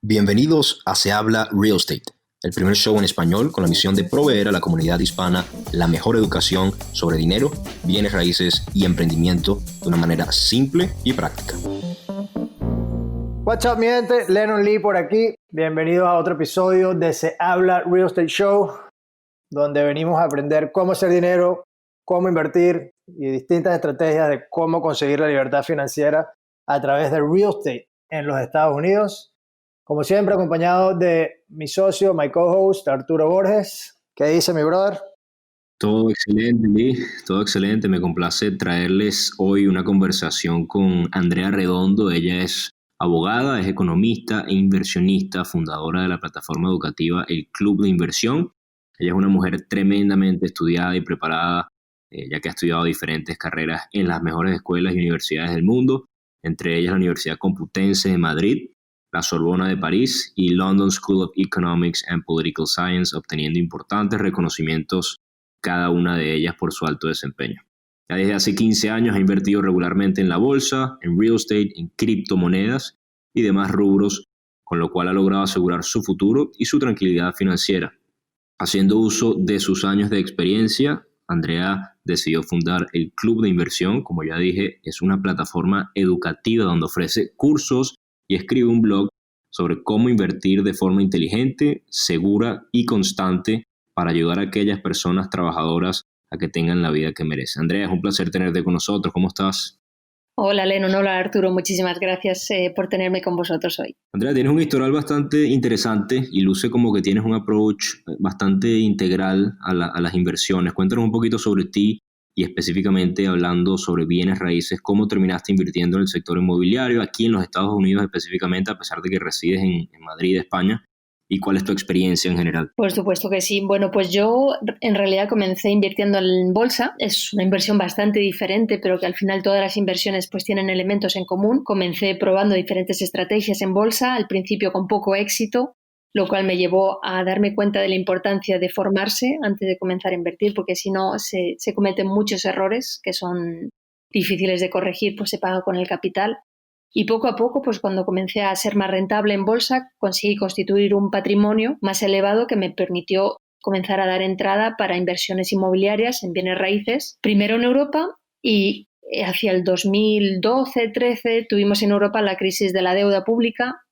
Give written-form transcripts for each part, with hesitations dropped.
Bienvenidos a Se Habla Real Estate, el primer show en español con la misión de proveer a la comunidad hispana la mejor educación sobre dinero, bienes raíces y emprendimiento de una manera simple y práctica. What's up, mi gente? Lennon Lee por aquí. Bienvenidos a otro episodio de Se Habla Real Estate Show, donde venimos a aprender cómo hacer dinero, cómo invertir y distintas estrategias de cómo conseguir la libertad financiera a través del real estate en los Estados Unidos. Como siempre, acompañado de mi socio, my co-host, Arturo Borges. ¿Qué dice mi brother? Todo excelente, Lee. Todo excelente. Me complace traerles hoy una conversación con Andrea Redondo. Ella es abogada, es economista e inversionista, fundadora de la plataforma educativa El Club de Inversión. Ella es una mujer tremendamente estudiada y preparada, ya que ha estudiado diferentes carreras en las mejores escuelas y universidades del mundo, entre ellas la Universidad Complutense de Madrid, la Sorbona de París y London School of Economics and Political Science, obteniendo importantes reconocimientos cada una de ellas por su alto desempeño. Ya desde hace 15 años ha invertido regularmente en la bolsa, en real estate, en criptomonedas y demás rubros, con lo cual ha logrado asegurar su futuro y su tranquilidad financiera. Haciendo uso de sus años de experiencia, Andrea decidió fundar el Club de Inversión. Como ya dije, es una plataforma educativa donde ofrece cursos y escribe un blog sobre cómo invertir de forma inteligente, segura y constante para ayudar a aquellas personas trabajadoras a que tengan la vida que merecen. Andrea, es un placer tenerte con nosotros. ¿Cómo estás? Hola Lennon, hola Arturo, muchísimas gracias por tenerme con vosotros hoy. Andrea, tienes un historial bastante interesante y luce como que tienes un approach bastante integral a las inversiones. Cuéntanos un poquito sobre ti y específicamente hablando sobre bienes raíces, cómo terminaste invirtiendo en el sector inmobiliario aquí en los Estados Unidos específicamente, a pesar de que resides en Madrid, España. ¿Y cuál es tu experiencia en general? Por supuesto que sí. Bueno, pues yo en realidad comencé invirtiendo en bolsa. Es una inversión bastante diferente, pero que al final todas las inversiones pues tienen elementos en común. Comencé probando diferentes estrategias en bolsa, al principio con poco éxito, lo cual me llevó a darme cuenta de la importancia de formarse antes de comenzar a invertir, porque si no se cometen muchos errores que son difíciles de corregir, pues se paga con el capital. Y poco a poco, pues cuando comencé a ser más rentable en bolsa, conseguí constituir un patrimonio más elevado que me permitió comenzar a dar entrada para inversiones inmobiliarias en bienes raíces, primero en Europa y hacia el 2012-13 tuvimos en Europa la crisis de la deuda pública,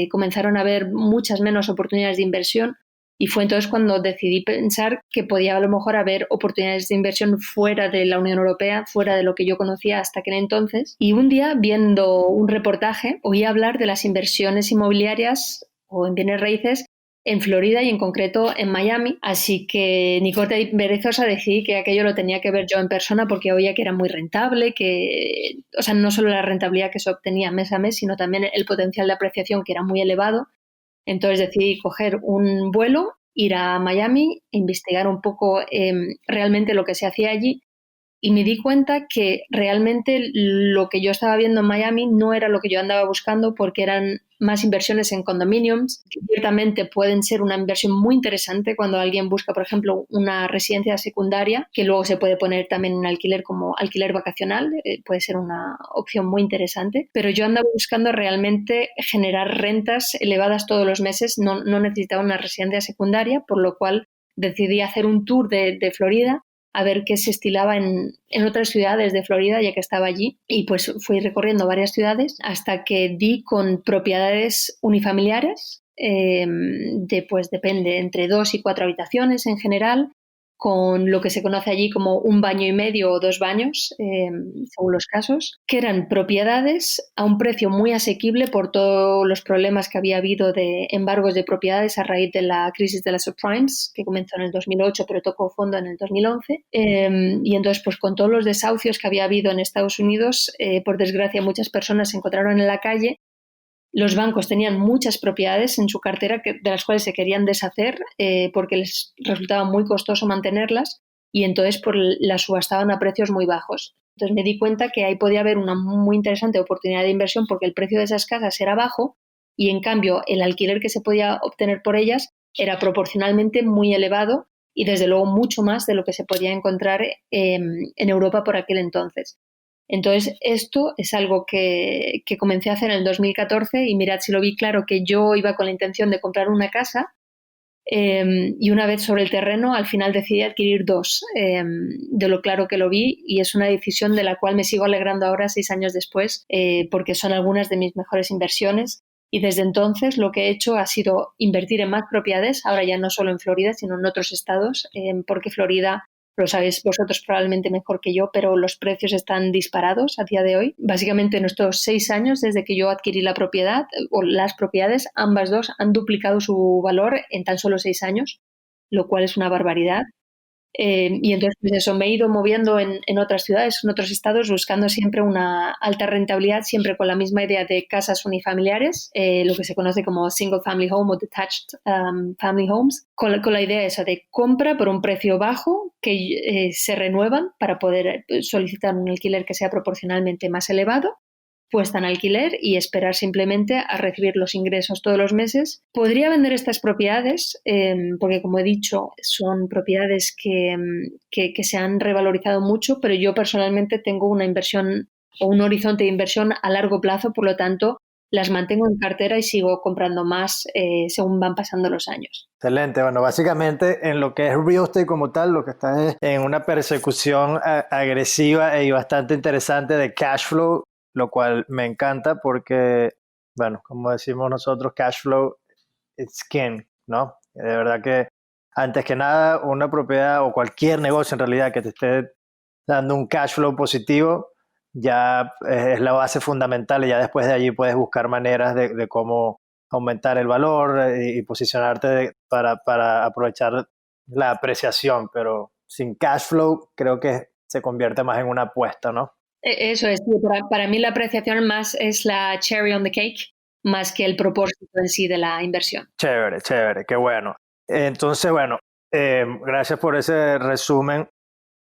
comenzaron a haber muchas menos oportunidades de inversión. Y fue entonces cuando decidí pensar que podía a lo mejor haber oportunidades de inversión fuera de la Unión Europea, fuera de lo que yo conocía hasta aquel entonces. Y un día, viendo un reportaje, oí hablar de las inversiones inmobiliarias o en bienes raíces en Florida y en concreto en Miami. Así que, ni corta ni perezosa, decidí que aquello lo tenía que ver yo en persona porque oía que era muy rentable, que, o sea, no solo la rentabilidad que se obtenía mes a mes, sino también el potencial de apreciación que era muy elevado. Entonces decidí coger un vuelo, ir a Miami, investigar un poco realmente lo que se hacía allí y me di cuenta que realmente lo que yo estaba viendo en Miami no era lo que yo andaba buscando porque eran más inversiones en condominiums, que ciertamente pueden ser una inversión muy interesante cuando alguien busca, por ejemplo, una residencia secundaria, que luego se puede poner también en alquiler como alquiler vacacional, puede ser una opción muy interesante, pero yo andaba buscando realmente generar rentas elevadas todos los meses, no necesitaba una residencia secundaria, por lo cual decidí hacer un tour de Florida a ver qué se estilaba en otras ciudades de Florida, ya que estaba allí. Y pues fui recorriendo varias ciudades hasta que di con propiedades unifamiliares, pues depende, entre 2 y 4 habitaciones en general, con lo que se conoce allí como un baño y medio o 2 baños, según los casos, que eran propiedades a un precio muy asequible por todos los problemas que había habido de embargos de propiedades a raíz de la crisis de las subprimes, que comenzó en el 2008 pero tocó fondo en el 2011. Y entonces, pues con todos los desahucios que había habido en Estados Unidos, por desgracia muchas personas se encontraron en la calle. Los bancos tenían muchas propiedades en su cartera de las cuales se querían deshacer porque les resultaba muy costoso mantenerlas y entonces las subastaban a precios muy bajos. Entonces me di cuenta que ahí podía haber una muy interesante oportunidad de inversión porque el precio de esas casas era bajo y en cambio el alquiler que se podía obtener por ellas era proporcionalmente muy elevado y desde luego mucho más de lo que se podía encontrar en Europa por aquel entonces. Entonces, esto es algo que comencé a hacer en el 2014 y mirad si lo vi claro, que yo iba con la intención de comprar una casa y una vez sobre el terreno, al final decidí adquirir dos, de lo claro que lo vi, y es una decisión de la cual me sigo alegrando ahora, 6 años después, porque son algunas de mis mejores inversiones. Y desde entonces lo que he hecho ha sido invertir en más propiedades, ahora ya no solo en Florida, sino en otros estados, porque Florida, lo sabéis vosotros probablemente mejor que yo, pero los precios están disparados a día de hoy. Básicamente en estos 6 años desde que yo adquirí la propiedad, o las propiedades, ambas dos han duplicado su valor en tan solo 6 años, lo cual es una barbaridad. Y entonces, pues eso, me he ido moviendo en otras ciudades, en otros estados, buscando siempre una alta rentabilidad, siempre con la misma idea de casas unifamiliares, lo que se conoce como single family home o detached family homes, con la idea esa de compra por un precio bajo que se renuevan para poder solicitar un alquiler que sea proporcionalmente más elevado, puesta en alquiler y esperar simplemente a recibir los ingresos todos los meses. Podría vender estas propiedades porque, como he dicho, son propiedades que se han revalorizado mucho, pero yo personalmente tengo una inversión o un horizonte de inversión a largo plazo, por lo tanto, las mantengo en cartera y sigo comprando más según van pasando los años. Excelente. Bueno, básicamente en lo que es real estate como tal, lo que está es en una persecución agresiva y bastante interesante de cash flow, lo cual me encanta porque, bueno, como decimos nosotros, cash flow is king, ¿no? De verdad que antes que nada, una propiedad o cualquier negocio en realidad que te esté dando un cash flow positivo, ya es la base fundamental, y ya después de allí puedes buscar maneras de cómo aumentar el valor y posicionarte para aprovechar la apreciación, pero sin cash flow creo que se convierte más en una apuesta, ¿no? Eso es, sí, para mí la apreciación más es la cherry on the cake, más que el propósito en sí de la inversión. Chévere, chévere, qué bueno. Entonces, bueno, gracias por ese resumen.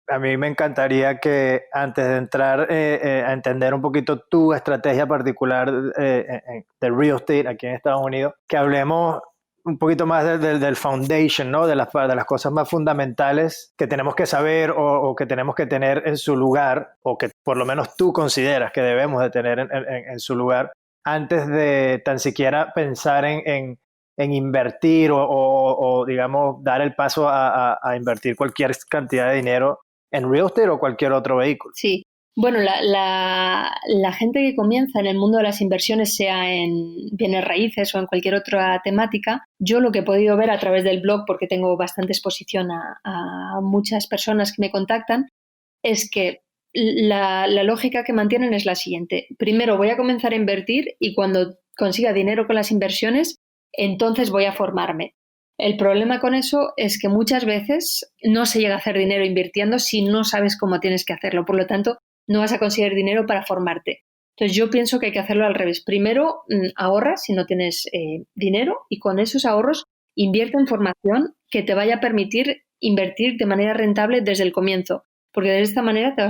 A mí me encantaría que antes de entrar a entender un poquito tu estrategia particular de real estate aquí en Estados Unidos, que hablemos un poquito más del foundation, ¿no? De las cosas más fundamentales que tenemos que saber o que tenemos que tener en su lugar, o que por lo menos tú consideras que debemos de tener en su lugar, antes de tan siquiera pensar en invertir o, digamos, dar el paso a invertir cualquier cantidad de dinero en real estate o cualquier otro vehículo. Sí, bueno, la gente que comienza en el mundo de las inversiones, sea en bienes raíces o en cualquier otra temática, yo lo que he podido ver a través del blog, porque tengo bastante exposición a muchas personas que me contactan, es que la lógica que mantienen es la siguiente. Primero voy a comenzar a invertir y cuando consiga dinero con las inversiones, entonces voy a formarme. El problema con eso es que muchas veces no se llega a hacer dinero invirtiendo si no sabes cómo tienes que hacerlo. Por lo tanto, no vas a conseguir dinero para formarte. Entonces, yo pienso que hay que hacerlo al revés. Primero, ahorra si no tienes dinero, y con esos ahorros invierte en formación que te vaya a permitir invertir de manera rentable desde el comienzo. Porque de esta manera te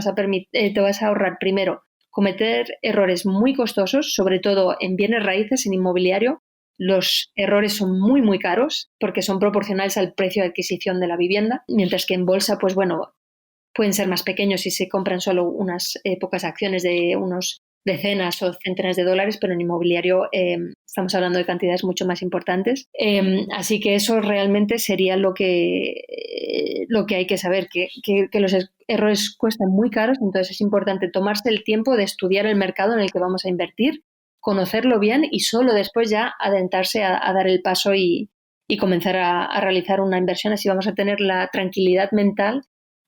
vas a ahorrar, primero, cometer errores muy costosos, sobre todo en bienes raíces, en inmobiliario. Los errores son muy, muy caros porque son proporcionales al precio de adquisición de la vivienda, mientras que en bolsa, pues bueno, pueden ser más pequeños si se compran solo unas pocas acciones de unos decenas o centenas de dólares, pero en inmobiliario estamos hablando de cantidades mucho más importantes. Así que eso realmente sería lo que hay que saber, que los errores cuestan muy caros, entonces es importante tomarse el tiempo de estudiar el mercado en el que vamos a invertir, conocerlo bien y solo después ya adentrarse a dar el paso y comenzar a realizar una inversión. Así vamos a tener la tranquilidad mental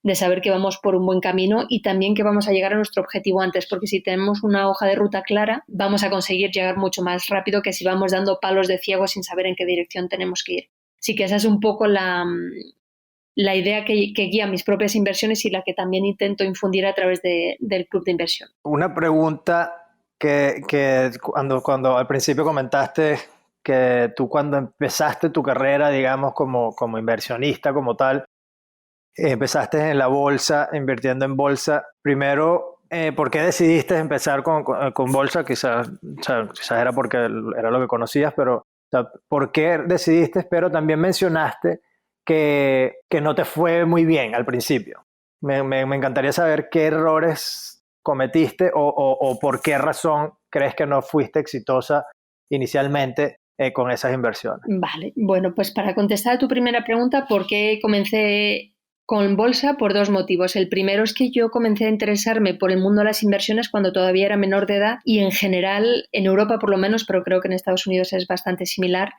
de saber que vamos por un buen camino y también que vamos a llegar a nuestro objetivo antes, porque si tenemos una hoja de ruta clara, vamos a conseguir llegar mucho más rápido que si vamos dando palos de ciego sin saber en qué dirección tenemos que ir. Así que esa es un poco la idea que guía mis propias inversiones y la que también intento infundir a través del club de inversión. Una pregunta que cuando al principio comentaste que tú, cuando empezaste tu carrera, digamos, como inversionista como tal, empezaste en la bolsa, invirtiendo en bolsa. Primero, ¿por qué decidiste empezar con bolsa? Quizás era porque era lo que conocías, pero o sea, ¿por qué decidiste? Pero también mencionaste que no te fue muy bien al principio. Me encantaría saber qué errores cometiste o por qué razón crees que no fuiste exitosa inicialmente con esas inversiones? Vale, bueno, pues para contestar a tu primera pregunta, ¿por qué comencé con bolsa? Por dos motivos. El primero es que yo comencé a interesarme por el mundo de las inversiones cuando todavía era menor de edad y en general, en Europa por lo menos, pero creo que en Estados Unidos es bastante similar.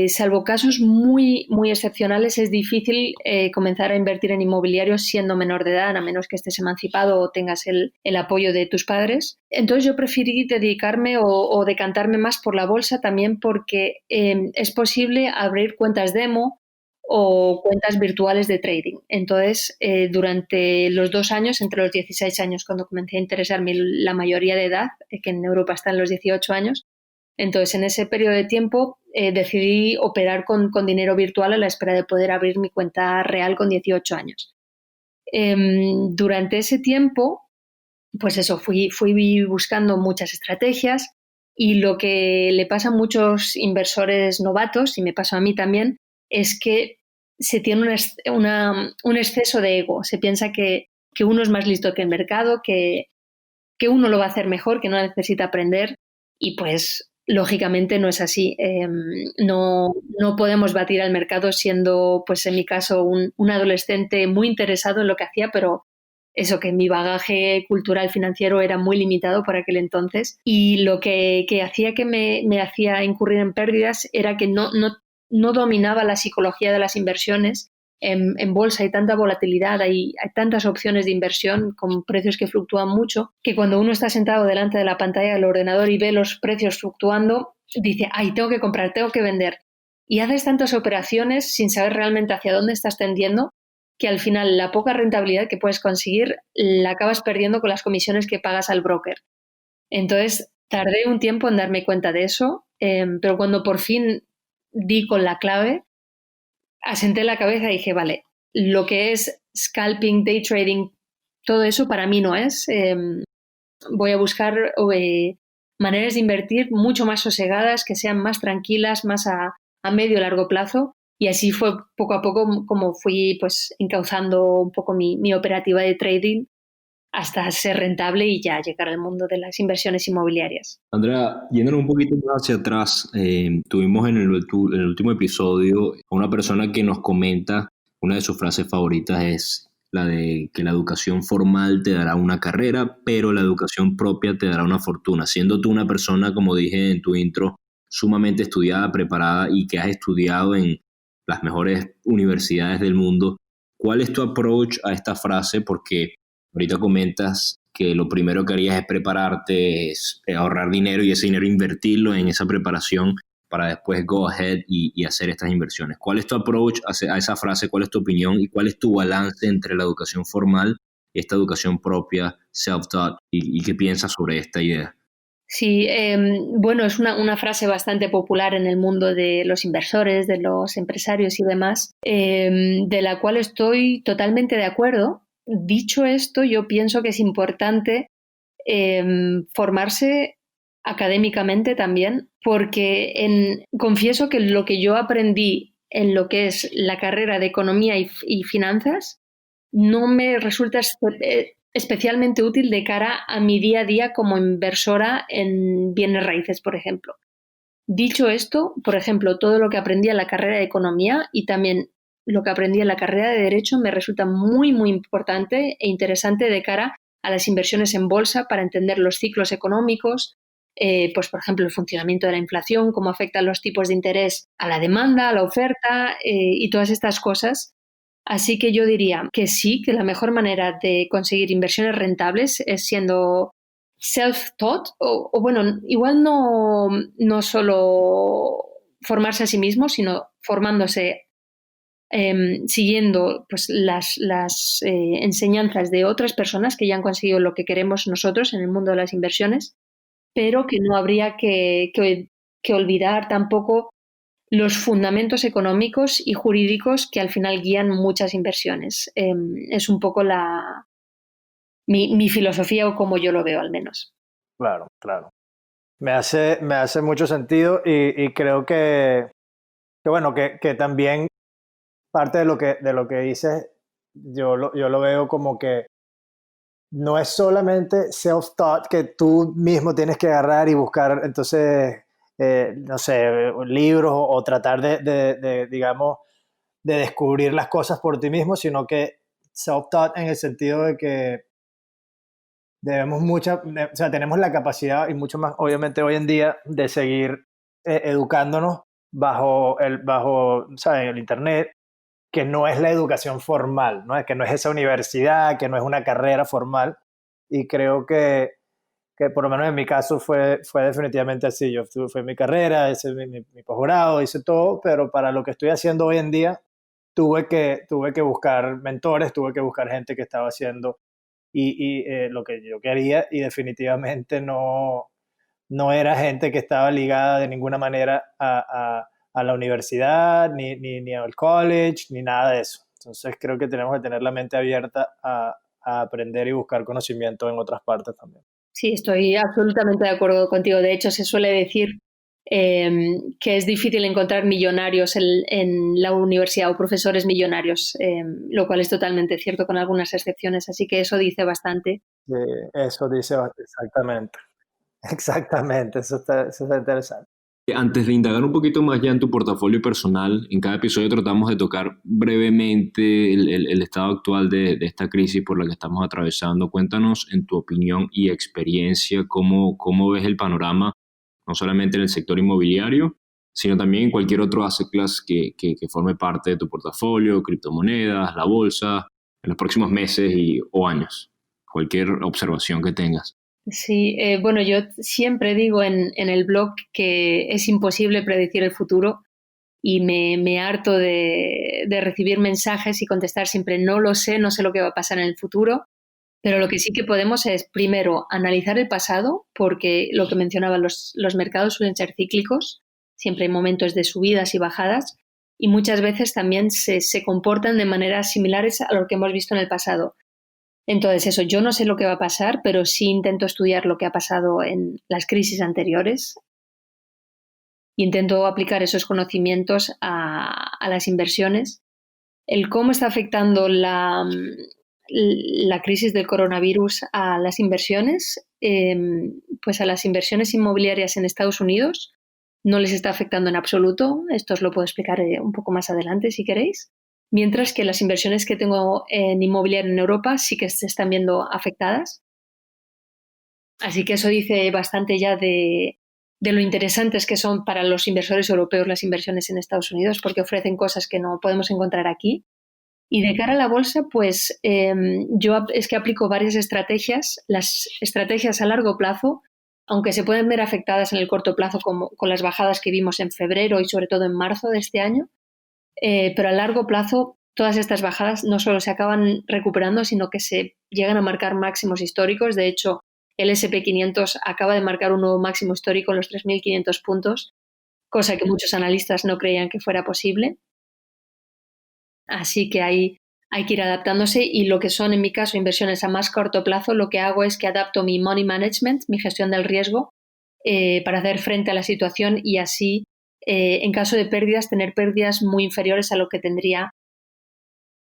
Salvo casos muy, muy excepcionales, es difícil comenzar a invertir en inmobiliarios siendo menor de edad, a menos que estés emancipado o tengas el apoyo de tus padres. Entonces yo preferí dedicarme o decantarme más por la bolsa también porque es posible abrir cuentas demo o cuentas virtuales de trading. Entonces, durante los 2 años, entre los 16 años cuando comencé a interesarme la mayoría de edad, que en Europa está en los 18 años, entonces en ese periodo de tiempo decidí operar con dinero virtual a la espera de poder abrir mi cuenta real con 18 años. Durante ese tiempo, pues eso, fui buscando muchas estrategias y lo que le pasa a muchos inversores novatos, y me pasó a mí también, es que se tiene un exceso de ego. Se piensa que uno es más listo que el mercado, que uno lo va a hacer mejor, que no necesita aprender y pues lógicamente no es así. No podemos batir al mercado siendo, pues en mi caso, un adolescente muy interesado en lo que hacía, pero eso, que mi bagaje cultural financiero era muy limitado por aquel entonces y lo que hacía que me hacía incurrir en pérdidas era que no dominaba la psicología de las inversiones. En bolsa hay tanta volatilidad, hay tantas opciones de inversión con precios que fluctúan mucho, que cuando uno está sentado delante de la pantalla del ordenador y ve los precios fluctuando, dice, ay, tengo que comprar, tengo que vender. Y haces tantas operaciones sin saber realmente hacia dónde estás tendiendo, que al final la poca rentabilidad que puedes conseguir la acabas perdiendo con las comisiones que pagas al broker. Entonces, tardé un tiempo en darme cuenta de eso, pero cuando por fin di con la clave, asenté la cabeza y dije, vale, lo que es scalping, day trading, todo eso para mí no es. Voy a buscar maneras de invertir mucho más sosegadas, que sean más tranquilas, más a medio y largo plazo. Y así fue poco a poco como fui pues encauzando un poco mi operativa de trading hasta ser rentable y ya llegar al mundo de las inversiones inmobiliarias. Andrea, yéndonos un poquito más hacia atrás, tuvimos en el último episodio a una persona que nos comenta, una de sus frases favoritas es la de que la educación formal te dará una carrera, pero la educación propia te dará una fortuna. Siendo tú una persona, como dije en tu intro, sumamente estudiada, preparada y que has estudiado en las mejores universidades del mundo, ¿cuál es tu approach a esta frase? Porque ahorita comentas que lo primero que harías es prepararte, es ahorrar dinero y ese dinero invertirlo en esa preparación para después go ahead y hacer estas inversiones. ¿Cuál es tu approach a esa frase? ¿Cuál es tu opinión? ¿Y cuál es tu balance entre la educación formal y esta educación propia, self-taught? ¿Y qué piensas sobre esta idea? Sí, bueno, es una frase bastante popular en el mundo de los inversores, de los empresarios y demás, de la cual estoy totalmente de acuerdo. Dicho esto, yo pienso que es importante formarse académicamente también, porque confieso que lo que yo aprendí en lo que es la carrera de economía y finanzas no me resulta especialmente útil de cara a mi día a día como inversora en bienes raíces, por ejemplo. Dicho esto, por ejemplo, todo lo que aprendí en la carrera de economía y también lo que aprendí en la carrera de derecho me resulta muy, muy importante e interesante de cara a las inversiones en bolsa para entender los ciclos económicos, pues por ejemplo el funcionamiento de la inflación, cómo afectan los tipos de interés a la demanda, a la oferta y todas estas cosas. Así que yo diría que sí, que la mejor manera de conseguir inversiones rentables es siendo self-taught o bueno, igual no solo formarse a sí mismo, sino formándose siguiendo pues, las enseñanzas de otras personas que ya han conseguido lo que queremos nosotros en el mundo de las inversiones, pero que no habría que olvidar tampoco los fundamentos económicos y jurídicos que al final guían muchas inversiones. Es un poco mi filosofía o como yo lo veo al menos. Claro, claro. Me hace mucho sentido y creo que bueno, que también parte de lo que dices, yo lo veo como que no es solamente self-taught que tú mismo tienes que agarrar y buscar, entonces, no sé, libros o tratar digamos, de descubrir las cosas por ti mismo, sino que self-taught en el sentido de que o sea, tenemos la capacidad y mucho más, obviamente, hoy en día, de seguir educándonos ¿sabes? El Internet, que no es la educación formal, ¿no? Que no es esa universidad, que no es una carrera formal. Y creo que por lo menos en mi caso fue definitivamente así. Fue mi carrera, hice mi posgrado, hice todo, pero para lo que estoy haciendo hoy en día, tuve que buscar mentores, tuve que buscar gente que estaba haciendo lo que yo quería, y definitivamente no era gente que estaba ligada de ninguna manera a la universidad, ni al college, ni nada de eso. Entonces creo que tenemos que tener la mente abierta a aprender y buscar conocimiento en otras partes también. Sí, estoy absolutamente de acuerdo contigo. De hecho, se suele decir que es difícil encontrar millonarios en la universidad o profesores millonarios, lo cual es totalmente cierto con algunas excepciones. Así que eso dice bastante. Eso dice exactamente. Exactamente, eso está interesante. Antes de indagar un poquito más ya en tu portafolio personal, en cada episodio tratamos de tocar brevemente el estado actual de esta crisis por la que estamos atravesando. Cuéntanos, en tu opinión y experiencia, cómo ves el panorama, no solamente en el sector inmobiliario, sino también en cualquier otro asset class que forme parte de tu portafolio, criptomonedas, la bolsa, en los próximos meses o años. Cualquier observación que tengas. Sí, bueno, yo siempre digo en el blog que es imposible predecir el futuro y me harto de recibir mensajes y contestar siempre no lo sé, no sé lo que va a pasar en el futuro, pero lo que sí que podemos es, primero, analizar el pasado, porque lo que mencionaba, los mercados suelen ser cíclicos, siempre hay momentos de subidas y bajadas, y muchas veces también se comportan de maneras similares a lo que hemos visto en el pasado. Entonces, eso, yo no sé lo que va a pasar, pero sí intento estudiar lo que ha pasado en las crisis anteriores. Intento aplicar esos conocimientos a las inversiones. El cómo está afectando la crisis del coronavirus a las inversiones, pues a las inversiones inmobiliarias en Estados Unidos no les está afectando en absoluto. Esto os lo puedo explicar un poco más adelante si queréis. Mientras que las inversiones que tengo en inmobiliario en Europa sí que se están viendo afectadas. Así que eso dice bastante ya de lo interesantes que son para los inversores europeos las inversiones en Estados Unidos, porque ofrecen cosas que no podemos encontrar aquí. Y de cara a la bolsa, pues yo es que aplico varias estrategias. Las estrategias a largo plazo, aunque se pueden ver afectadas en el corto plazo como con las bajadas que vimos en febrero y sobre todo en marzo de este año, pero a largo plazo todas estas bajadas no solo se acaban recuperando, sino que se llegan a marcar máximos históricos. De hecho, el S&P 500 acaba de marcar un nuevo máximo histórico en los 3.500 puntos, cosa que muchos analistas no creían que fuera posible. Así que hay que ir adaptándose, y lo que son, en mi caso, inversiones a más corto plazo, lo que hago es que adapto mi money management, mi gestión del riesgo, para hacer frente a la situación y así, en caso de pérdidas, tener pérdidas muy inferiores a lo que tendría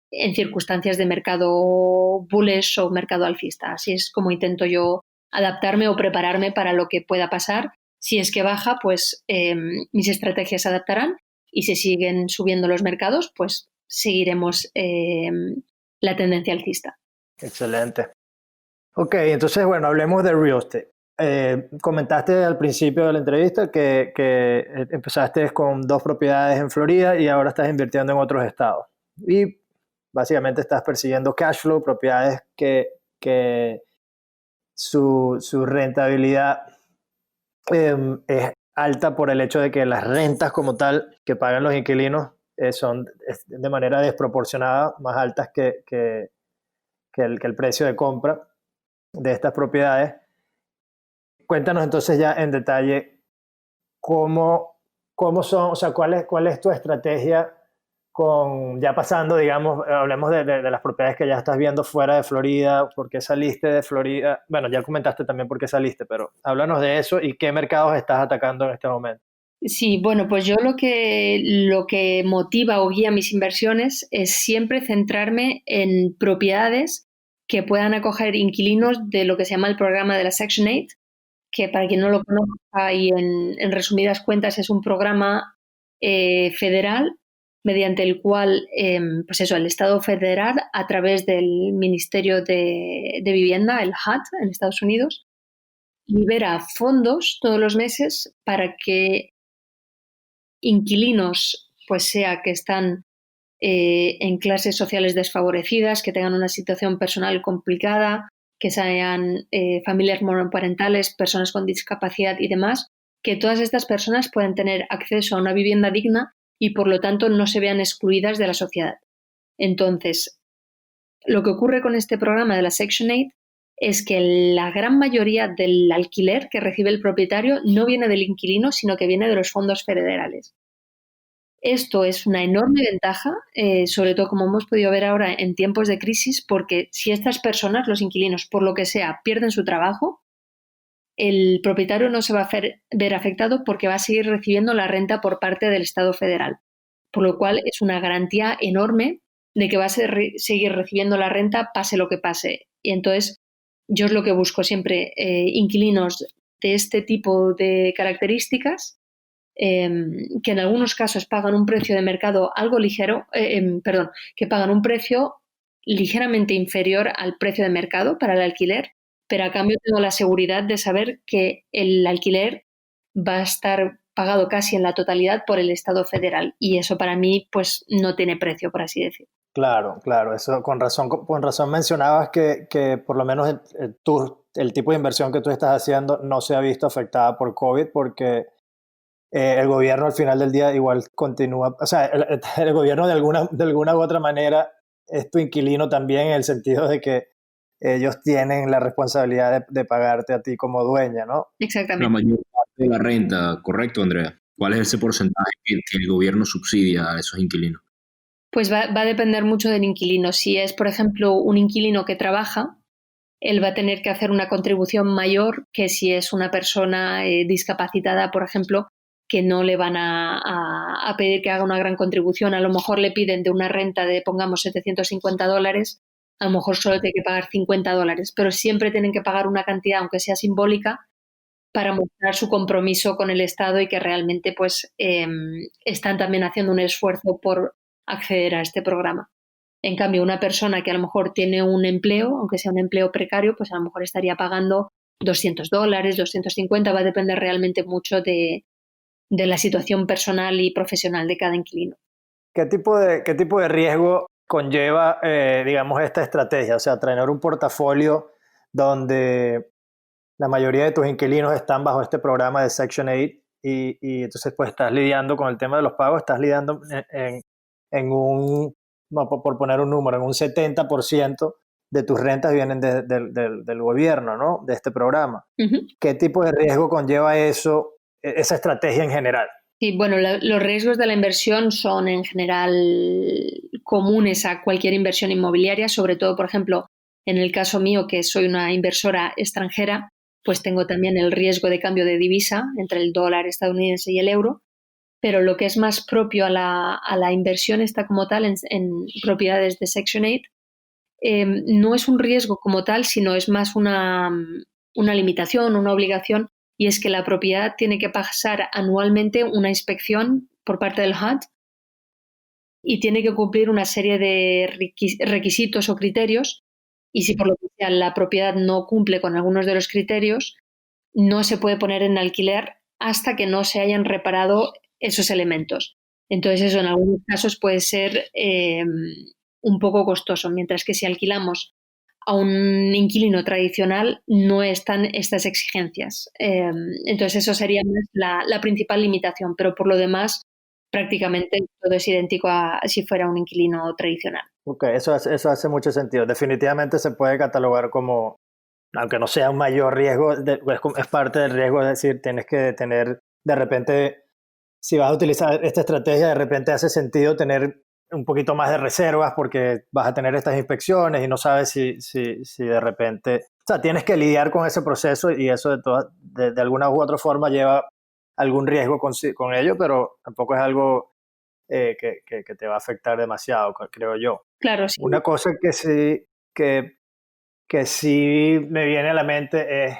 en circunstancias de mercado bullish o mercado alcista. Así es como intento yo adaptarme o prepararme para lo que pueda pasar. Si es que baja, pues mis estrategias se adaptarán, y si siguen subiendo los mercados, pues seguiremos la tendencia alcista. Excelente. Ok, entonces, bueno, hablemos de real estate. Comentaste al principio de la entrevista que empezaste con 2 propiedades en Florida y ahora estás invirtiendo en otros estados. Y básicamente estás persiguiendo cash flow, propiedades que su rentabilidad es alta por el hecho de que las rentas como tal que pagan los inquilinos son de manera desproporcionada más altas que el precio de compra de estas propiedades. Cuéntanos entonces ya en detalle cómo son, o sea, cuál es tu estrategia ya pasando, digamos, hablemos de las propiedades que ya estás viendo fuera de Florida. ¿Por qué saliste de Florida? Bueno, ya comentaste también por qué saliste, pero háblanos de eso y qué mercados estás atacando en este momento. Sí, bueno, pues yo lo que motiva o guía mis inversiones es siempre centrarme en propiedades que puedan acoger inquilinos de lo que se llama el programa de la Section 8, que para quien no lo conozca y en resumidas cuentas es un programa federal mediante el cual, pues eso, el Estado federal, a través del Ministerio de Vivienda, el HUD, en Estados Unidos, libera fondos todos los meses para que inquilinos, pues sea que están en clases sociales desfavorecidas, que tengan una situación personal complicada, que sean familias monoparentales, personas con discapacidad y demás, que todas estas personas puedan tener acceso a una vivienda digna y por lo tanto no se vean excluidas de la sociedad. Entonces, lo que ocurre con este programa de la Section 8 es que la gran mayoría del alquiler que recibe el propietario no viene del inquilino, sino que viene de los fondos federales. Esto es una enorme ventaja, sobre todo como hemos podido ver ahora en tiempos de crisis, porque si estas personas, los inquilinos, por lo que sea, pierden su trabajo, el propietario no se va a ver afectado porque va a seguir recibiendo la renta por parte del Estado federal. Por lo cual es una garantía enorme de que va a seguir recibiendo la renta pase lo que pase. Y entonces yo es lo que busco siempre, inquilinos de este tipo de características, que en algunos casos pagan un precio de mercado algo ligero, que pagan un precio ligeramente inferior al precio de mercado para el alquiler, pero a cambio tengo la seguridad de saber que el alquiler va a estar pagado casi en la totalidad por el Estado federal y eso para mí pues no tiene precio, por así decirlo. Claro, claro, eso con razón mencionabas que por lo menos el tipo de inversión que tú estás haciendo no se ha visto afectada por COVID porque el gobierno al final del día igual continúa, o sea, el gobierno de alguna u otra manera es tu inquilino también en el sentido de que ellos tienen la responsabilidad de pagarte a ti como dueña, ¿no? La Exactamente. mayor parte de la renta, ¿correcto, Andrea? ¿Cuál es ese porcentaje que el gobierno subsidia a esos inquilinos? Pues va a depender mucho del inquilino. Si es, por ejemplo, un inquilino que trabaja, él va a tener que hacer una contribución mayor que si es una persona discapacitada, por ejemplo, que no le van a pedir que haga una gran contribución. A lo mejor le piden de una renta de, pongamos, $750, a lo mejor solo tiene que pagar $50, pero siempre tienen que pagar una cantidad, aunque sea simbólica, para mostrar su compromiso con el Estado y que realmente pues están también haciendo un esfuerzo por acceder a este programa. En cambio, una persona que a lo mejor tiene un empleo, aunque sea un empleo precario, pues a lo mejor estaría pagando $200, 250, va a depender realmente mucho de la situación personal y profesional de cada inquilino. Qué tipo de riesgo conlleva, digamos, esta estrategia? O sea, tener un portafolio donde la mayoría de tus inquilinos están bajo este programa de Section 8 y entonces pues estás lidiando con el tema de los pagos, estás lidiando en un, no, por poner un número, en un 70% de tus rentas vienen del gobierno, ¿no? De este programa. Uh-huh. ¿Qué tipo de riesgo conlleva eso, esa estrategia en general? Sí, bueno, los riesgos de la inversión son en general comunes a cualquier inversión inmobiliaria, sobre todo, por ejemplo, en el caso mío, que soy una inversora extranjera, pues tengo también el riesgo de cambio de divisa entre el dólar estadounidense y el euro, pero lo que es más propio a la inversión está como tal en propiedades de Section 8, no es un riesgo como tal, sino es más una limitación, una obligación, y es que la propiedad tiene que pasar anualmente una inspección por parte del HUD y tiene que cumplir una serie de requisitos o criterios, y si por lo que sea la propiedad no cumple con algunos de los criterios, no se puede poner en alquiler hasta que no se hayan reparado esos elementos. Entonces eso en algunos casos puede ser un poco costoso, mientras que si alquilamos a un inquilino tradicional no están estas exigencias. Entonces eso sería más la principal limitación, pero por lo demás prácticamente todo es idéntico a si fuera un inquilino tradicional. Ok, eso hace mucho sentido. Definitivamente se puede catalogar como, aunque no sea un mayor riesgo, es parte del riesgo, es decir, tienes que tener, de repente, si vas a utilizar esta estrategia, de repente hace sentido tener un poquito más de reservas porque vas a tener estas inspecciones y no sabes si de repente, o sea, tienes que lidiar con ese proceso y eso de alguna u otra forma lleva algún riesgo con ello, pero tampoco es algo que te va a afectar demasiado, creo yo. Claro, sí. Una cosa que sí, que que sí me viene a la mente es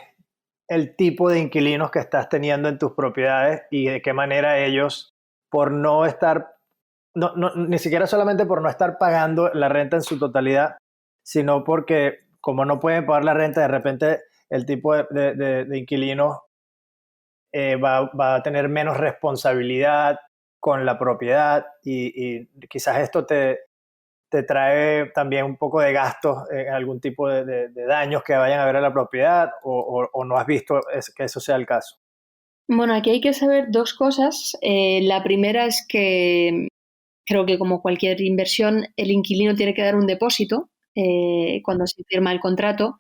el tipo de inquilinos que estás teniendo en tus propiedades y de qué manera ellos, por no estar, ni siquiera solamente por no estar pagando la renta en su totalidad, sino porque como no pueden pagar la renta, de repente el tipo de inquilinos va a tener menos responsabilidad con la propiedad y quizás esto te trae también un poco de gastos, algún tipo de daños que vayan a haber a la propiedad o no has visto que eso sea el caso. Bueno, aquí hay que saber dos cosas. La primera es que creo que como cualquier inversión, el inquilino tiene que dar un depósito cuando se firma el contrato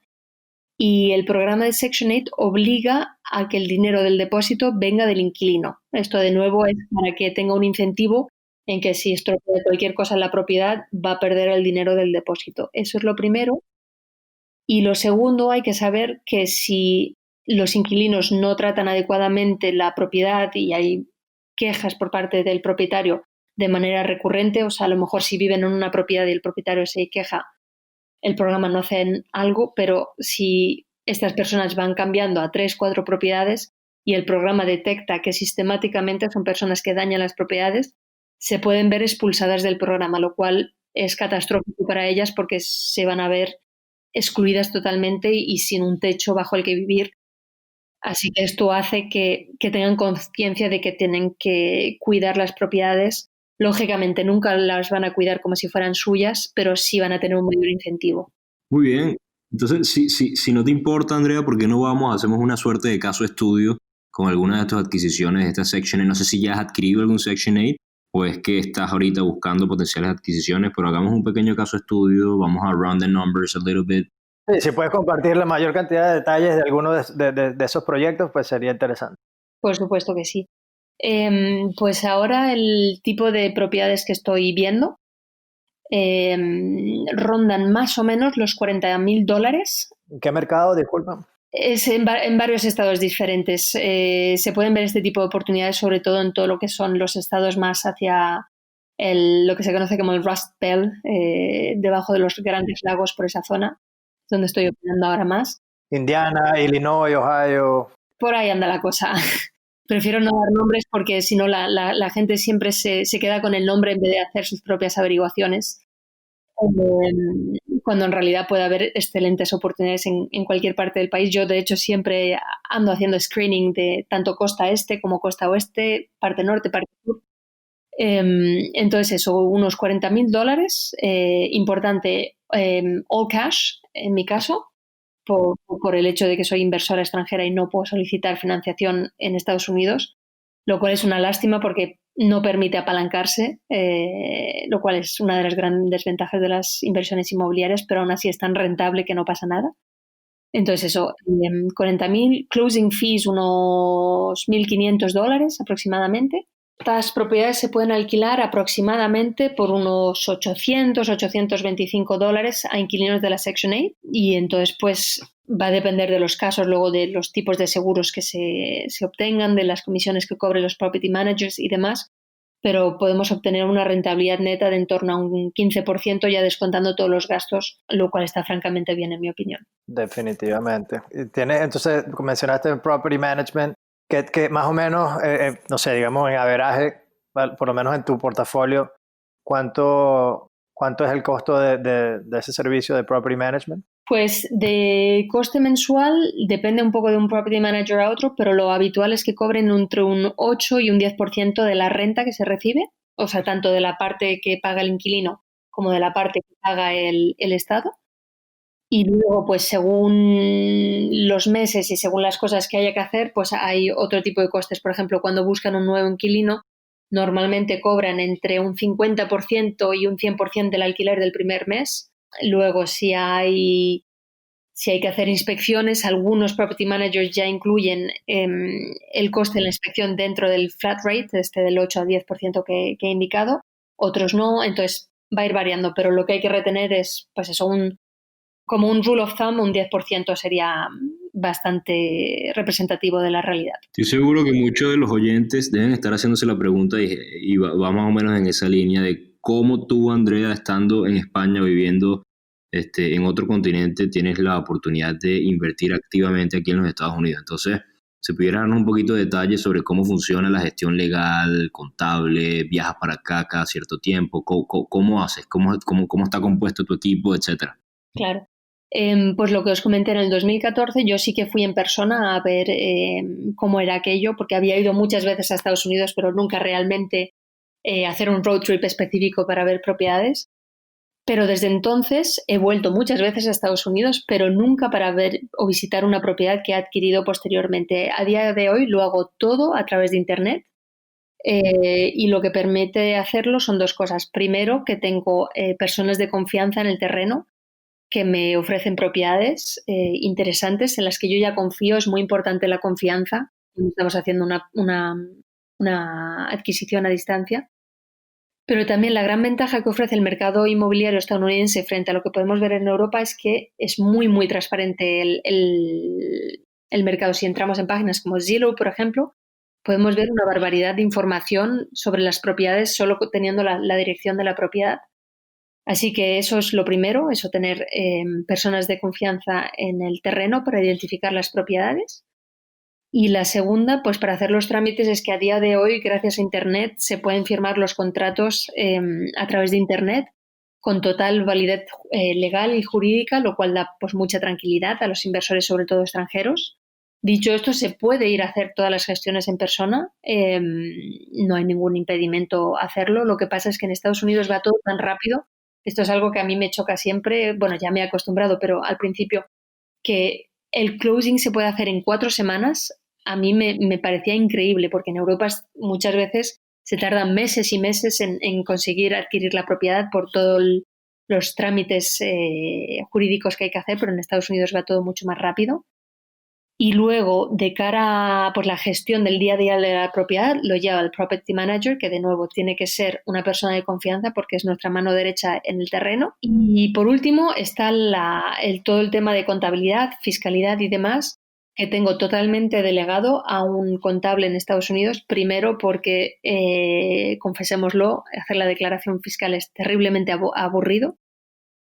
y el programa de Section 8 obliga a que el dinero del depósito venga del inquilino. Esto de nuevo es para que tenga un incentivo en que si estropea cualquier cosa en la propiedad va a perder el dinero del depósito. Eso es lo primero. Y lo segundo, hay que saber que si los inquilinos no tratan adecuadamente la propiedad y hay quejas por parte del propietario de manera recurrente, o sea, a lo mejor si viven en una propiedad y el propietario se queja, el programa no hace algo, pero si estas personas van cambiando a 3, 4 propiedades y el programa detecta que sistemáticamente son personas que dañan las propiedades, se pueden ver expulsadas del programa, lo cual es catastrófico para ellas porque se van a ver excluidas totalmente y sin un techo bajo el que vivir. Así que esto hace que tengan conciencia de que tienen que cuidar las propiedades. Lógicamente nunca las van a cuidar como si fueran suyas, pero sí van a tener un mayor incentivo. Muy bien. Entonces, si no te importa, Andrea, ¿por qué no hacemos una suerte de caso estudio con alguna de tus adquisiciones de esta Section 8? No sé si ya has adquirido algún Section 8 o es que estás ahorita buscando potenciales adquisiciones, pero hagamos un pequeño caso estudio, vamos a run the numbers a little bit. Sí, si puedes compartir la mayor cantidad de detalles de alguno de esos proyectos, pues sería interesante. Por supuesto que sí. Pues ahora el tipo de propiedades que estoy viendo rondan más o menos los $40,000. ¿En qué mercado? Disculpa. Es en varios estados diferentes. Se pueden ver este tipo de oportunidades sobre todo en todo lo que son los estados más hacia lo que se conoce como el Rust Belt, debajo de los grandes lagos por esa zona, donde estoy operando ahora más. Indiana, Illinois, Ohio. Por ahí anda la cosa. Prefiero no dar nombres porque si no la gente siempre se queda con el nombre en vez de hacer sus propias averiguaciones. Cuando en realidad puede haber excelentes oportunidades en cualquier parte del país. Yo, de hecho, siempre ando haciendo screening de tanto costa este como costa oeste, parte norte, parte sur. Entonces, eso, unos $40,000. Importante, all cash, en mi caso, por el hecho de que soy inversora extranjera y no puedo solicitar financiación en Estados Unidos, lo cual es una lástima porque no permite apalancarse, lo cual es una de las grandes ventajas de las inversiones inmobiliarias, pero aún así es tan rentable que no pasa nada. Entonces eso, 40,000, closing fees unos $1,500 aproximadamente. Estas propiedades se pueden alquilar aproximadamente por unos $800-825 a inquilinos de la Section 8 y entonces pues va a depender de los casos, luego de los tipos de seguros que se obtengan, de las comisiones que cobren los property managers y demás, pero podemos obtener una rentabilidad neta de en torno a un 15% ya descontando todos los gastos, lo cual está francamente bien en mi opinión. Definitivamente. Entonces, mencionaste el property management, que más o menos, no sé, digamos en averaje, por lo menos en tu portafolio, ¿cuánto es el costo de ese servicio de property management? Pues de coste mensual depende un poco de un property manager a otro, pero lo habitual es que cobren entre un 8 y un 10% de la renta que se recibe, o sea, tanto de la parte que paga el inquilino como de la parte que paga el Estado. Y luego, pues según los meses y según las cosas que haya que hacer, pues hay otro tipo de costes. Por ejemplo, cuando buscan un nuevo inquilino, normalmente cobran entre un 50% y un 100% del alquiler del primer mes. Luego, si hay que hacer inspecciones, algunos property managers ya incluyen el coste de la inspección dentro del flat rate, del 8 al 10% que he indicado, otros no, entonces va a ir variando, pero lo que hay que retener es, pues eso, como un rule of thumb, un 10% sería bastante representativo de la realidad. Estoy seguro que muchos de los oyentes deben estar haciéndose la pregunta y va más o menos en esa línea de cómo tú, Andrea, estando en España, viviendo en otro continente, tienes la oportunidad de invertir activamente aquí en los Estados Unidos. Entonces, ¿se pudiera darnos un poquito de detalles sobre cómo funciona la gestión legal, contable, viajas para acá cada cierto tiempo? ¿Cómo haces? ¿Cómo está compuesto tu equipo, etcétera? Claro. Pues lo que os comenté, en el 2014 yo sí que fui en persona a ver cómo era aquello, porque había ido muchas veces a Estados Unidos, pero nunca realmente hacer un road trip específico para ver propiedades. Pero desde entonces he vuelto muchas veces a Estados Unidos, pero nunca para ver o visitar una propiedad que he adquirido posteriormente. A día de hoy lo hago todo a través de Internet. Y lo que permite hacerlo son dos cosas. Primero, que tengo personas de confianza en el terreno que me ofrecen propiedades interesantes en las que yo ya confío. Es muy importante la confianza cuando estamos haciendo una adquisición a distancia. Pero también la gran ventaja que ofrece el mercado inmobiliario estadounidense frente a lo que podemos ver en Europa es que es muy, muy transparente el mercado. Si entramos en páginas como Zillow, por ejemplo, podemos ver una barbaridad de información sobre las propiedades solo teniendo la dirección de la propiedad. Así que eso es lo primero, eso tener personas de confianza en el terreno para identificar las propiedades. Y la segunda, pues para hacer los trámites, es que a día de hoy, gracias a Internet, se pueden firmar los contratos a través de Internet con total validez legal y jurídica, lo cual da pues mucha tranquilidad a los inversores, sobre todo extranjeros. Dicho esto, se puede ir a hacer todas las gestiones en persona, no hay ningún impedimento a hacerlo. Lo que pasa es que en Estados Unidos va todo tan rápido. Esto es algo que a mí me choca siempre, bueno, ya me he acostumbrado, pero al principio, que el closing se puede hacer en 4 semanas, a mí me parecía increíble, porque en Europa muchas veces se tardan meses y meses en conseguir adquirir la propiedad por todos los trámites jurídicos que hay que hacer, pero en Estados Unidos va todo mucho más rápido. Y luego, de cara a pues, la gestión del día a día de la propiedad, lo lleva el property manager, que de nuevo tiene que ser una persona de confianza porque es nuestra mano derecha en el terreno. Y por último está todo el tema de contabilidad, fiscalidad y demás, que tengo totalmente delegado a un contable en Estados Unidos. Primero porque, confesémoslo, hacer la declaración fiscal es terriblemente aburrido.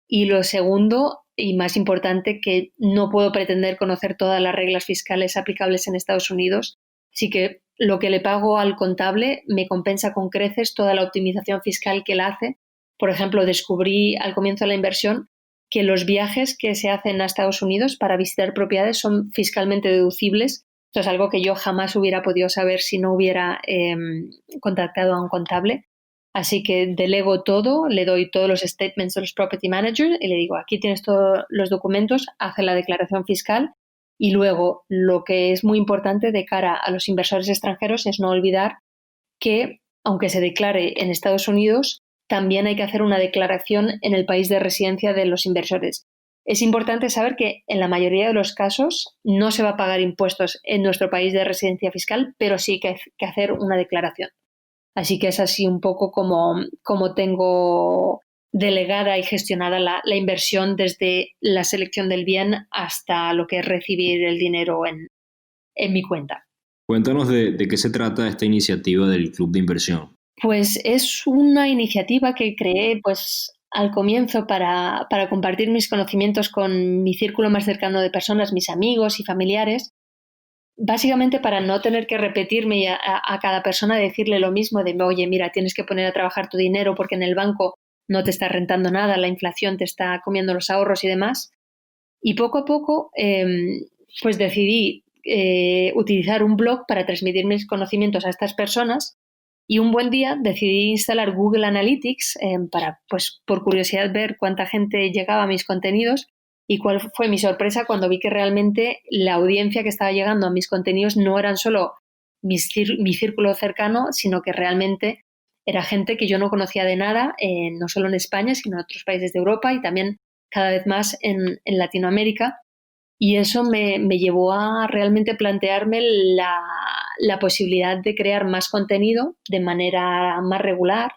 Y lo segundo, y más importante, que no puedo pretender conocer todas las reglas fiscales aplicables en Estados Unidos, así que lo que le pago al contable me compensa con creces toda la optimización fiscal que él hace. Por ejemplo, descubrí al comienzo de la inversión que los viajes que se hacen a Estados Unidos para visitar propiedades son fiscalmente deducibles. Esto es algo que yo jamás hubiera podido saber si no hubiera contactado a un contable. Así que delego todo, le doy todos los statements a los property managers y le digo, aquí tienes todos los documentos, hace la declaración fiscal. Y luego, lo que es muy importante de cara a los inversores extranjeros es no olvidar que, aunque se declare en Estados Unidos, también hay que hacer una declaración en el país de residencia de los inversores. Es importante saber que en la mayoría de los casos no se va a pagar impuestos en nuestro país de residencia fiscal, pero sí que hay que hacer una declaración. Así que es así un poco como tengo delegada y gestionada la inversión desde la selección del bien hasta lo que es recibir el dinero en mi cuenta. Cuéntanos de qué se trata esta iniciativa del Club de Inversión. Pues es una iniciativa que creé pues al comienzo para compartir mis conocimientos con mi círculo más cercano de personas, mis amigos y familiares. Básicamente para no tener que repetirme a cada persona decirle lo mismo de, oye, mira, tienes que poner a trabajar tu dinero porque en el banco no te está rentando nada, la inflación te está comiendo los ahorros y demás. Y poco a poco pues decidí utilizar un blog para transmitir mis conocimientos a estas personas y un buen día decidí instalar Google Analytics para, pues por curiosidad, ver cuánta gente llegaba a mis contenidos. Y cuál fue mi sorpresa cuando vi que realmente la audiencia que estaba llegando a mis contenidos no eran solo mi círculo cercano, sino que realmente era gente que yo no conocía de nada, no solo en España, sino en otros países de Europa y también cada vez más en Latinoamérica. Y eso me llevó a realmente plantearme la posibilidad de crear más contenido de manera más regular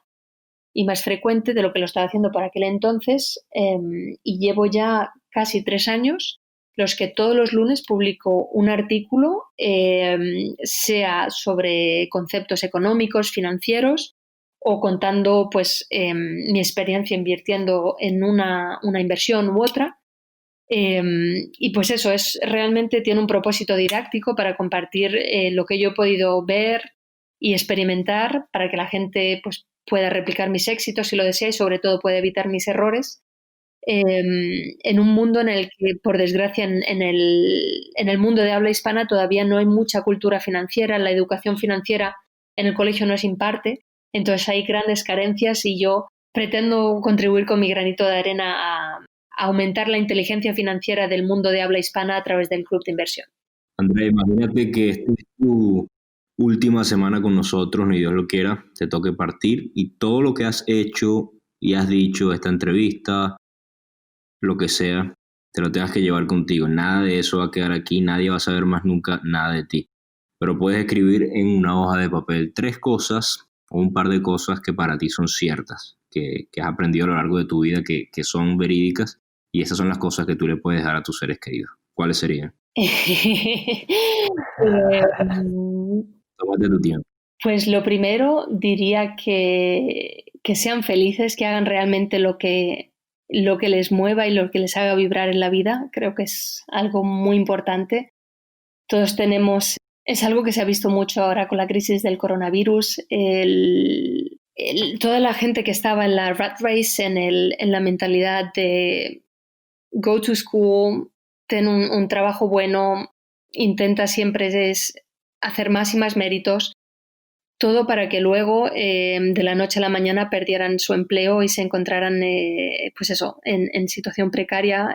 y más frecuente de lo que lo estaba haciendo por aquel entonces, y llevo ya casi 3 años los que todos los lunes publico un artículo, sea sobre conceptos económicos, financieros o contando pues mi experiencia invirtiendo en una inversión u otra. Y pues eso realmente tiene un propósito didáctico para compartir lo que yo he podido ver y experimentar para que la gente pues pueda replicar mis éxitos si lo desea y sobre todo pueda evitar mis errores en un mundo en el que, por desgracia, en el mundo de habla hispana todavía no hay mucha cultura financiera, la educación financiera en el colegio no se imparte, entonces hay grandes carencias y yo pretendo contribuir con mi granito de arena a aumentar la inteligencia financiera del mundo de habla hispana a través del club de inversión. Andrea, imagínate que esta es tu última semana con nosotros, ni Dios lo quiera, te toque partir y todo lo que has hecho y has dicho, esta entrevista, lo que sea, te lo tengas que llevar contigo. Nada de eso va a quedar aquí, nadie va a saber más nunca nada de ti. Pero puedes escribir en una hoja de papel 3 cosas o un par de cosas que para ti son ciertas, que has aprendido a lo largo de tu vida, que son verídicas, y esas son las cosas que tú le puedes dar a tus seres queridos. ¿Cuáles serían? Tómate tu tiempo. Pues lo primero diría que sean felices, que hagan realmente lo que les mueva y lo que les haga vibrar en la vida. Creo que es algo muy importante. Todos es algo que se ha visto mucho ahora con la crisis del coronavirus. Toda la gente que estaba en la rat race, en la mentalidad de go to school, ten un trabajo bueno, intenta siempre hacer más y más méritos, todo para que luego de la noche a la mañana perdieran su empleo y se encontraran pues eso, en situación precaria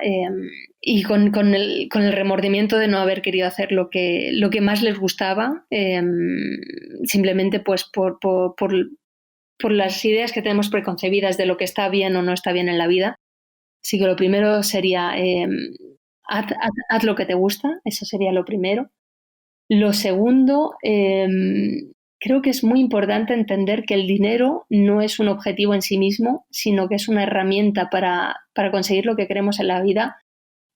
y con el remordimiento de no haber querido hacer lo que más les gustaba, simplemente pues por las ideas que tenemos preconcebidas de lo que está bien o no está bien en la vida. Así que lo primero sería haz lo que te gusta, eso sería lo primero. Lo segundo, creo que es muy importante entender que el dinero no es un objetivo en sí mismo, sino que es una herramienta para conseguir lo que queremos en la vida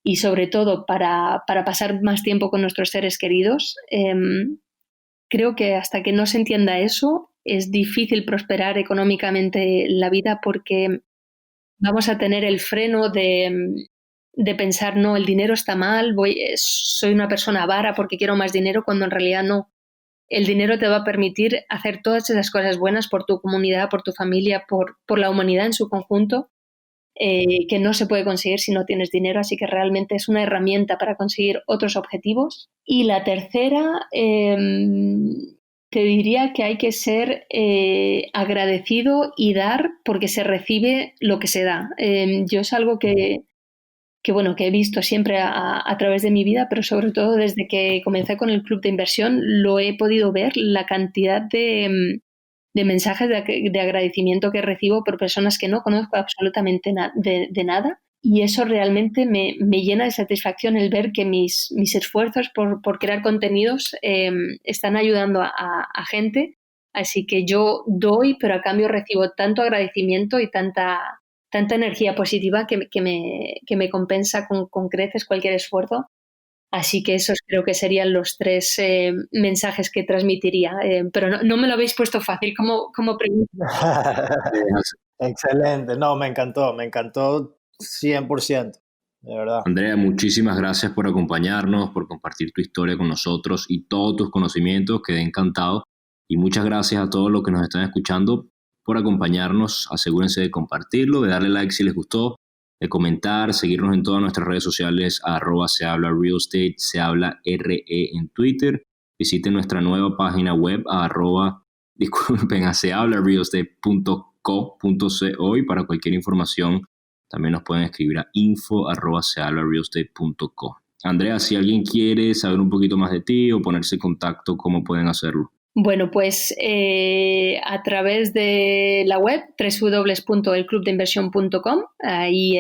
y sobre todo para pasar más tiempo con nuestros seres queridos. Creo que hasta que no se entienda eso, es difícil prosperar económicamente en la vida porque vamos a tener el freno de pensar, no, el dinero está mal, soy una persona avara porque quiero más dinero, cuando en realidad no. El dinero te va a permitir hacer todas esas cosas buenas por tu comunidad, por tu familia, por la humanidad en su conjunto, que no se puede conseguir si no tienes dinero, así que realmente es una herramienta para conseguir otros objetivos. Y la tercera, te diría que hay que ser agradecido y dar porque se recibe lo que se da. Yo es algo que he visto siempre a través de mi vida, pero sobre todo desde que comencé con el club de inversión lo he podido ver, la cantidad de mensajes de agradecimiento que recibo por personas que no conozco absolutamente de nada. Y eso realmente me llena de satisfacción el ver que mis esfuerzos por crear contenidos están ayudando a gente. Así que yo doy, pero a cambio recibo tanto agradecimiento y tanta energía positiva que me compensa con creces cualquier esfuerzo. Así que esos creo que serían los 3 mensajes que transmitiría. Pero no me lo habéis puesto fácil como pregunta. Excelente, no, me encantó 100%, de verdad. Andrea, muchísimas gracias por acompañarnos, por compartir tu historia con nosotros y todos tus conocimientos, quedé encantado. Y muchas gracias a todos los que nos están escuchando por acompañarnos. Asegúrense de compartirlo, de darle like si les gustó, de comentar, seguirnos en todas nuestras redes sociales, @sehablarealestate, sehablaRE en Twitter. Visiten nuestra nueva página web, a sehablarealestate.co y para cualquier información también nos pueden escribir a info@sehablarealestate.co. Andrea, si alguien quiere saber un poquito más de ti o ponerse en contacto, ¿cómo pueden hacerlo? Bueno, pues a través de la web www.elclubdeinversión.com, ahí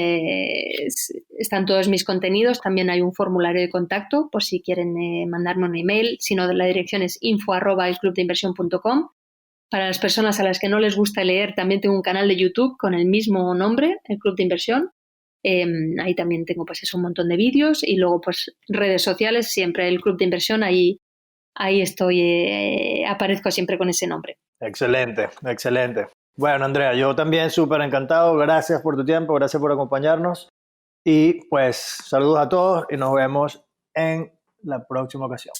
están todos mis contenidos, también hay un formulario de contacto por si quieren mandarme un email, si no, la dirección es info@elclubdeinversión.com. Para las personas a las que no les gusta leer, también tengo un canal de YouTube con el mismo nombre, El Club de Inversión. Ahí también tengo pues un montón de vídeos y luego pues redes sociales, siempre El Club de Inversión, ahí ahí estoy, aparezco siempre con ese nombre. Excelente, excelente. Bueno, Andrea, yo también súper encantado. Gracias por tu tiempo, gracias por acompañarnos. Y pues saludos a todos y nos vemos en la próxima ocasión.